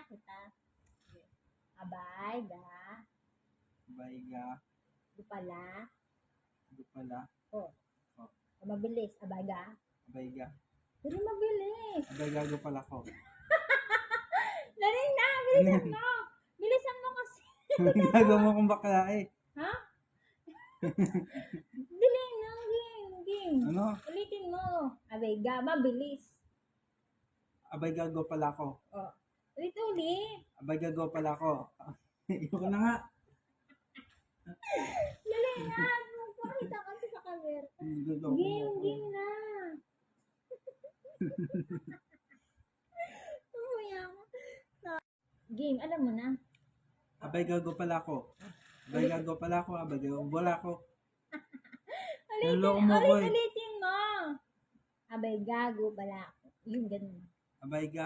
kita. Abay, Bayga. gupala. Gupala. Oh, Oh. mabilis. Abay, Bayga. Pero mabilis. Bayga gupala ko. Dali na, bilisan mo. Bilisan mo kasi. Gagawa mo kong bakla eh. Ha? Dali na, game. Ano? Ulitin mo. Abay, mabilis. Bayga gupala ko. Oh, ulit. Bayga gupala ko. Iyoko na nga. Dali na, magpakita kasi sa camera. Game na. Umuya ako. Game, alam mo na. Bayga gupala ko. Bayga gupala ko. Bayga gupala ko. Naloko mo ko eh. Ulitin mo. Abay, gago pala ako. Yung ganun. Bayga.